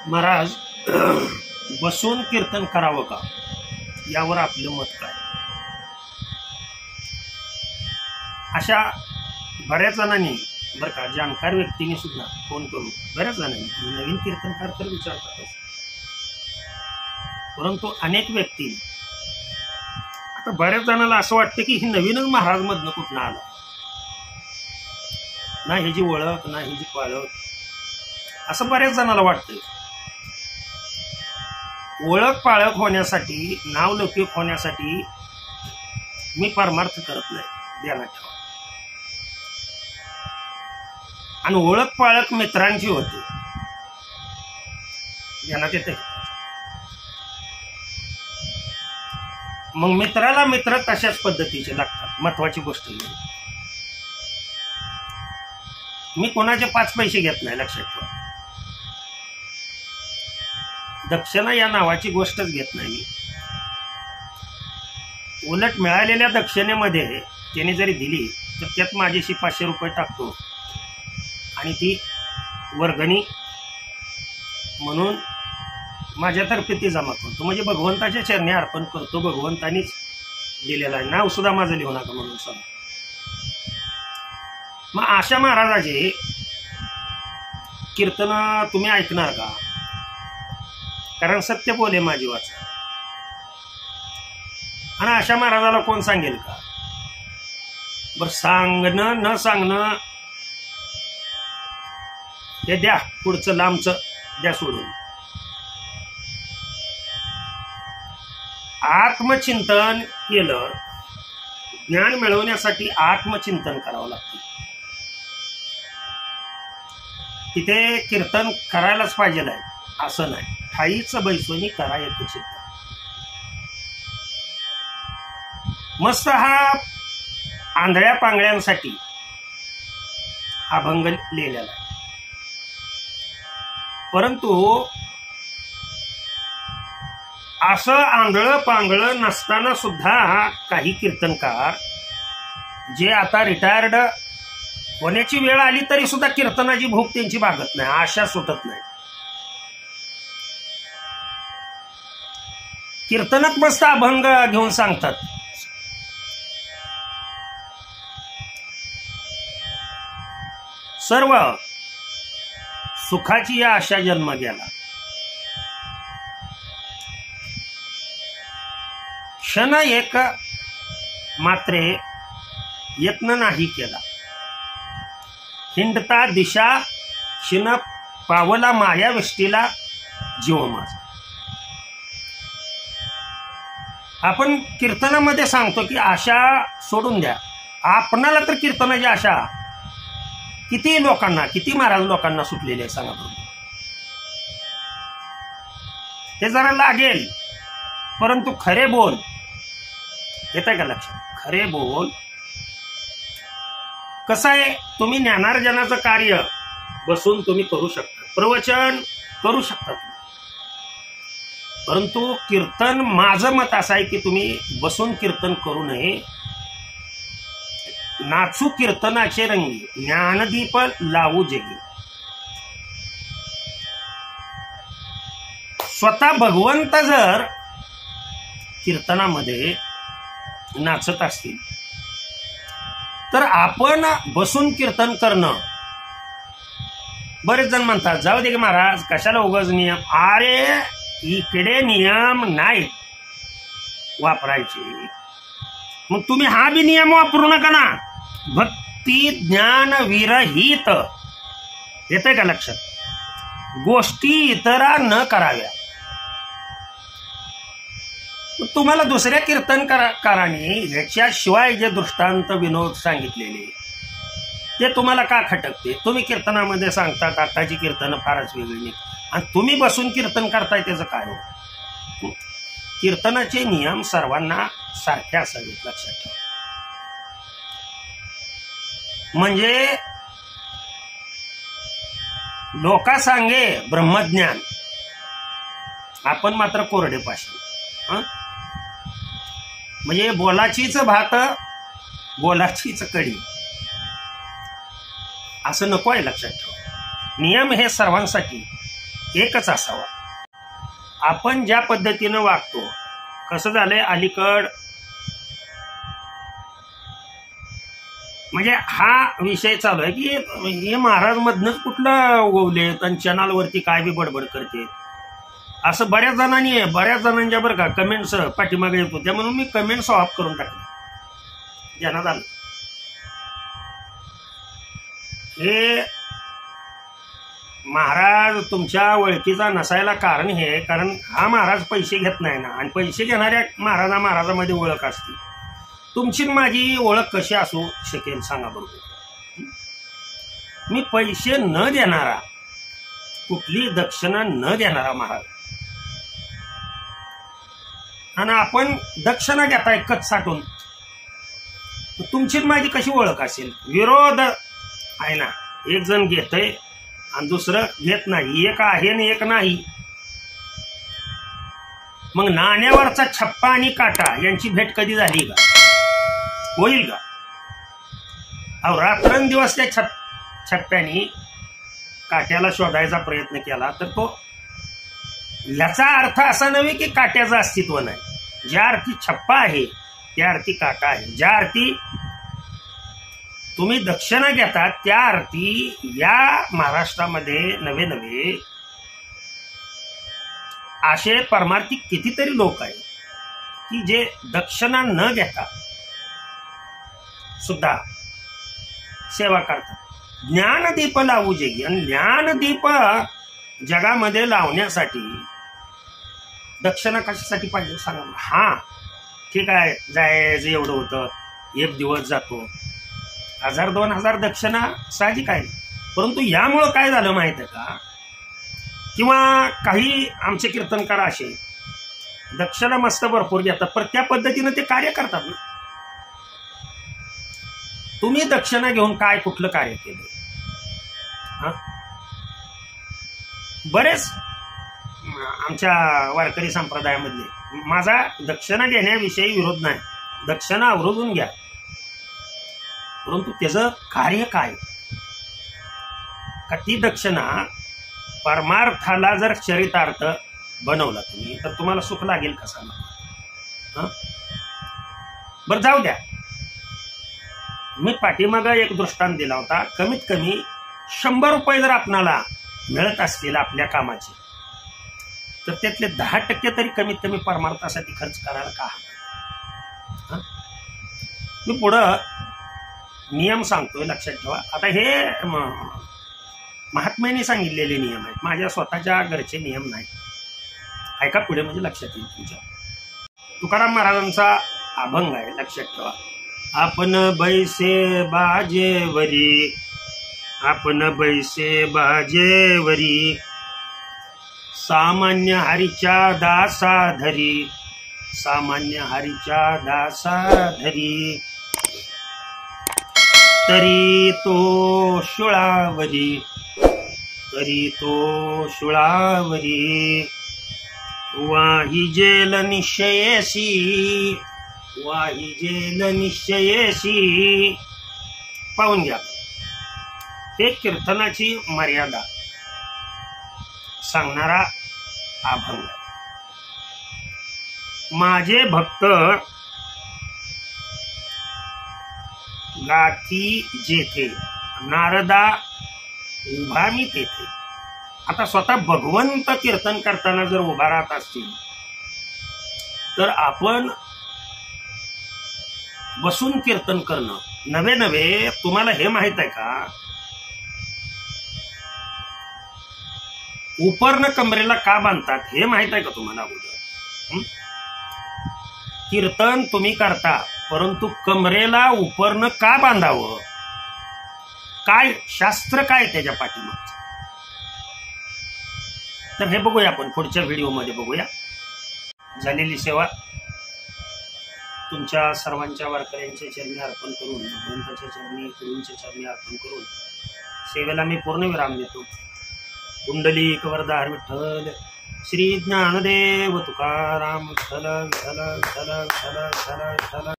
महाराज बसून कीर्तन करावं का यावर आपलं मत काय? अशा बऱ्याच जणांनी बरं का जाणकार व्यक्तीने सुद्धा फोन करून बऱ्याच जणांनी नवीन कीर्तनकार तर विचारतात, परंतु अनेक व्यक्ती आता बऱ्याच जणांना असं वाटतं की ही नवीनच महाराज मधनं कुठनं आला, ना ह्याची ओळख ना ह्याची पाळख, असं बऱ्याच जणांना वाटतं. ओळख पाळख होण्यासाठी नावलौकिक होण्यासाठी मी परमार्थ करत नाही, ध्यानात ठेवा. आणि ओळख पाळख मित्रांची होते, ध्यानात येते. मग मित्राला मित्र तशाच पद्धतीचे लागतात. महत्वाची गोष्ट मी कोणाचे 5 पैसे घेत नाही, लक्षात ठेवा. दक्षिणा या नावाची गोष्टच घेत नाही मी. उलट मिळालेल्या दक्षिणेमध्ये त्याने जरी दिली तर त्यात माझ्याशी 500 रुपये टाकतो आणि ती वर्गणी म्हणून माझ्यातर्फे ती जमा करतो, म्हणजे भगवंताच्या चरणी अर्पण करतो. भगवंतानीच दिलेला आहे, नाव सुद्धा माझं लिहू नका म्हणून सांग. मग अशा महाराजाचे कीर्तन तुम्ही ऐकणार का? कारण सत्य बोले माझी वाचा. आणि अशा महाराजाला कोण सांगेल का? बर सांगणं न सांगणं हे द्या, पुढचं लांबचं द्या सोडून. आत्मचिंतन केलं, ज्ञान मिळवण्यासाठी आत्मचिंतन करावं लागतं. तिथे कीर्तन करायलाच पाहिजे असं नाही, ठाईच बैसोनी करा एक चिंतन. मस्त हा आंधळ्या पांगळ्यांसाठी अभंग लिहिलेला आहे, परंतु असं आंधळं पांगळं नसताना सुद्धा काही कीर्तनकार जे आता रिटायर्ड होण्याची वेळ आली तरी सुद्धा कीर्तनाची भूक त्यांची भागत नाही, आशा सुटत नाही. कीर्तनात मस्त अभंग घेऊन सांगतात. सर्व सुखाची या आशा जन्म गेला, क्षण एक मात्रे यत्न नाही केला, हिंडता दिशा शिन पावला माया विष्टीला जीव माझा. आपण कीर्तनामध्ये सांगतो की आशा सोडून द्या. आपणाला तर कीर्तनाची आशा किती लोकांना, किती महाराज लोकांना सुटलेली आहे सांगा बरोबर. हे जरा लागेल, परंतु खरे बोल, येत आहे का लक्षात? खरे बोल कसं आहे, तुम्ही ज्ञानार्जनाचं कार्य बसून तुम्ही करू शकता, प्रवचन करू शकता, परंतु कीर्तन माझं मत असं आहे की तुम्ही बसून कीर्तन करू नये. नाचू कीर्तनाचे रंगी, ज्ञानदीप लावू जगी. स्वतः भगवंत जर कीर्तनामध्ये नाचत असतील तर आपण बसून कीर्तन करणं. बरेच जण म्हणतात जाऊ दे की महाराज कशाला उगाच नियम. अरे इकडे नियम नाही वापरायचे, मग तुम्ही हा बी नियम वापरू नका ना. भक्ती ज्ञान विरहित, येतंय का लक्षात? गोष्टी इतरा न कराव्या. तुम्हाला दुसऱ्या कीर्तनकारांनी ह्याच्याशिवाय जे दृष्टांत विनोद सांगितलेले ते तुम्हाला का खटकते? तुम्ही कीर्तनामध्ये सांगतात आताची कीर्तन फारच वेगळी नाही, आणि तुम्ही बसून कीर्तन करताय त्याचं काय हो? कीर्तनाचे नियम सर्वांना सारखे असावेत, लक्षात ठेवा. म्हणजे लोका सांगे ब्रह्मज्ञान, आपण मात्र कोरडे पाषाण. म्हणजे बोलाचीच भात बोलाचीच कडी, असं नको आहे, लक्षात ठेवा. नियम हे सर्वांसाठी एकच असावा. आपण ज्या पद्धतीनं वागतो, कसं झालंय अलीकड, म्हणजे हा विषय चालू आहे की हे महाराज मधनच कुठलं उगवले आणि चॅनलवरती काय बी बडबड करते, असं बऱ्याच जणांच्या बरं का कमेंट्स पाठीमागे येत होत्या, म्हणून मी कमेंट्स ऑफ करून टाकले. ज्यांना आलं हे महाराज तुमच्या ओळखीचा नसायला कारण हे, कारण हा महाराज पैसे घेत नाही ना, आणि पैसे घेणाऱ्या महाराजामध्ये ओळख असते. तुमची माझी ओळख कशी असू शकेल सांगा बरोबर. मी पैसे न देणारा, कुठली दक्षिणा न देणारा महाराज, आणि आपण दक्षिणा घेताय कच साठून, तुमची माझी कशी ओळख असेल. विरोध आहे ना, एक जण घेतय आणि दुसरं घेत नाही, एक आहे आणि एक नाही. मग नाण्यावरचा छप्पा आणि काटा यांची भेट कधी झाली का, होईल का. अहो रात्रंदिवस त्या छप्प्याने काट्याला शोधायचा प्रयत्न केला तर तो, याचा अर्थ असा नव्हे की काट्याचं अस्तित्व नाही. ज्या अर्थी छप्पा आहे त्या अर्थी काटा आहे. ज्या अर्थी तुम्ही दक्षिणा घेता त्या अर्थी या महाराष्ट्रामध्ये नवे असे परमार्थिक कितीतरी लोक आहेत की जे दक्षिणा न घेता सुद्धा सेवा करतात. ज्ञानदीप लावू जगी, आणि ज्ञानदीप जगामध्ये लावण्यासाठी दक्षिणा कशासाठी पाहिजे सांगा. हा ठीक आहे, जायचं एवढं होतं, एक दिवस जातो, 1000-2000 दक्षिणा साहजिक आहे. परंतु यामुळं काय झालं माहित आहे का, किंवा काही आमचे कीर्तनकार असे दक्षिणा मस्त भरपूर घेतात, पण त्या पद्धतीनं ते कार्य करतात ना. तुम्ही दक्षिणा घेऊन काय कुठलं कार्य केलं. बरेच आमच्या वारकरी संप्रदायामधले, माझा दक्षिणा घेण्याविषयी विरोध नाही, दक्षिणा अवरोधून घ्या, परंतु त्याचं कार्य काय का. ती दक्षिणा परमार्थाला जर चरितार्थ बनवला तुम्ही तर तुम्हाला सुख लागेल कसा. बरं जाऊ द्या, मी पाठीमागं एक दृष्टांत दिला होता. कमीत कमी 100 रुपये जर आपणाला मिळत असतील आपल्या कामाचे, तर त्यातले 10% तरी कमीत कमी परमार्थासाठी खर्च करायला का. मी पुढं नियम सांगतोय, लक्षात ठेवा. आता हे महात्म्याने सांगितलेले नियम आहेत, माझ्या स्वतःच्या घरचे नियम नाही. ऐका पुढे म्हणजे लक्षात येईल तुमच्या. तुकाराम महाराजांचा अभंग आहे, लक्षात ठेवा. आपण बैसे बाजेवरी, आपण बैसे बाजेवरी, सामान्य हरीच्या दासा धरी, सामान्य हरीच्या दासा धरी, तरी तो शुळावरी, तरी तो शुळावरी, वाही जेल निश्चयेशी, वाही जेल निश्चयेशी. पाहून घ्या, हे कीर्तनाची मर्यादा सांगणारा अभंग. माझे भक्त गाठी जेथे, नारदा उभा मी तेथे. आता स्वतः भगवंत कीर्तन करताना जर उभा राहत असतील तर आपण बसून कीर्तन करणं नवे. तुम्हाला हे माहित आहे का, उपरनं कमरेला का बांधतात हे माहित आहे का तुम्हाला अगोदर. कीर्तन तुम्ही करता, परंतु कमरेला उपरनं का बांधावं, काय शास्त्र काय त्याच्या पाठीमागचं, तर हे बघूया आपण पुढच्या व्हिडिओमध्ये बघूया. झालेली सेवा तुमच्या सर्वांच्या वारकऱ्यांच्या चरणी अर्पण करून, भगवंताच्या चरणी, गुरूंच्या चरणी अर्पण करून सेवेला मी पूर्ण विराम देतो. कुंडलिक वरदार विठ्ठल श्री ज्ञानदेव तुकाराम विठ्ठल विठ्ठल विठ्ठल विठ्ठल विठ्ठल.